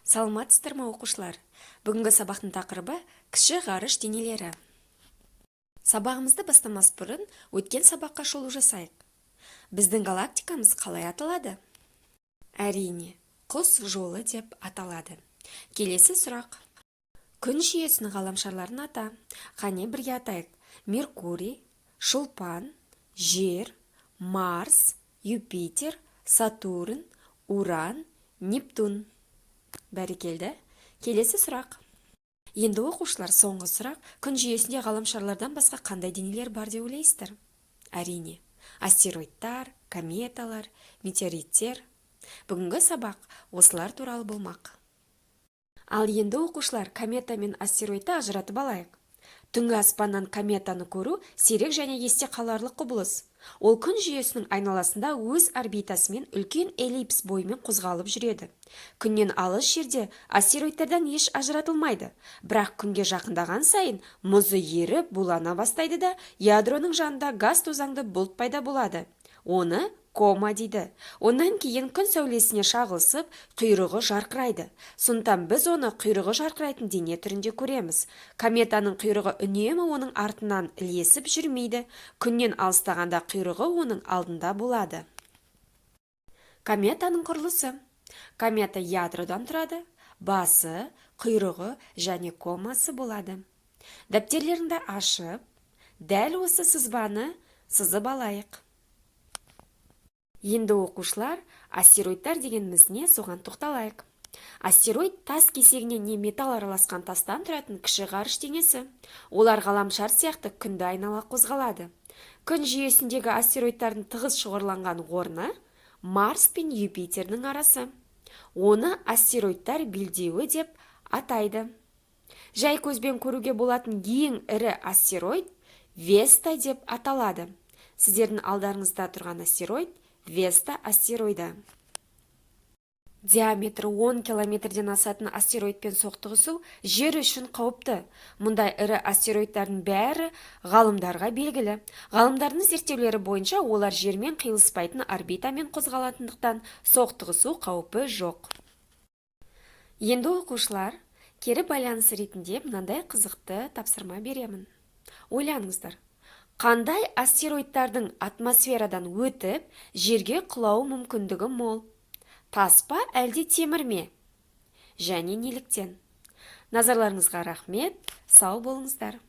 Саламатсыздар ма оқушылар? Бүгінгі сабақтың тақырыбы кіші ғарыш денелері. Сабағымызды бастамас бұрын өткен сабаққа шолу жасайық. Біздің галактикамыз қалай аталады? Әрине, құс жолы деп аталады. Келесі сұрақ. Күн жүйесінің ғаламшарларын ата. Қане бірге атайық. Меркурий, Шолпан, Жер, Марс, Юпитер, Сатурн, Уран, Нептун. Бәрекелді. Келесі сұрақ. Енді оқушылар, соңғы сұрақ. Күн жүйесінде ғаламшарлардан басқа қандай денелер бар деп ойлайсыздар? Әрине, астероидтар, кометалар, метеориттер. Бүгінгі сабақ осылар туралы болмақ. Ал енді оқушылар, комета мен астероидты ажыратып алайық. Түнгі аспаннан кометаны көру сирек және есте қаларлық құбылыс. Ол күн жүйесінің айналасында өз орбитасымен үлкен эллипс бойымен қозғалып жүреді. Күннен алыс жерде астероидтерден еш ажыратылмайды. Бірақ күнге жақындаған сайын мұзы еріп булана бастайды да ядроның жанында газ тозаңды бұлт пайда болады. Оны кома дейді. Онан кейін күн сәулесіне шағылысып, құйрығы жарқырайды. Сондықтан біз оны құйрығы жарқырайтын дене түрінде көреміз. Кометаның құйрығы үнемі оның артынан ілесіп жүрмейді. Күннен алыстағанда құйрығы оның алдында болады. Кометаның құрылысы. Комета ядродан тұрады. Басы, құйрығы және комасы болады. Дәптерлеріңді ашып, дәл осы сызбаны сызып алайық. Енді оқушылар, астероидтар дегеніміз не, соған тоқталайық. Астероид тас кесегінен не металл араласқан тастан тұратын кіші ғарыш денесі. Олар ғаламшар сияқты күнді айнала қозғалады. Күн жүйесіндегі астероидтардың тығыз шоғырланған орны Марс пен Юпитердің арасы. Оны астероидтар белдеуі деп атайды. Жай көзбен көруге болатын ең ірі астероид Веста деп аталады. Сіздердің алдарыңызда тұрған астероид Веста астероиды. Диаметрі 10 километрден асатын астероидпен соқтығысу жер үшін қауіпті. Мұндай ірі астероидтардың бәрі ғалымдарға белгілі. Ғалымдардың зерттеулері бойынша олар жермен қиылыспайтын орбитамен қозғалатындықтан соқтығысу қаупі жоқ. Енді оқушылар, кері байланыс ретінде мынандай қызықты тапсырма беремін. Ойланыңыздар. Қандай астероидтардың атмосферадан өтіп, жерге құлау мүмкіндігі мол? Тас па әлде темір ме? Және неліктен? Назарларыңызға рахмет, сау болыңыздар.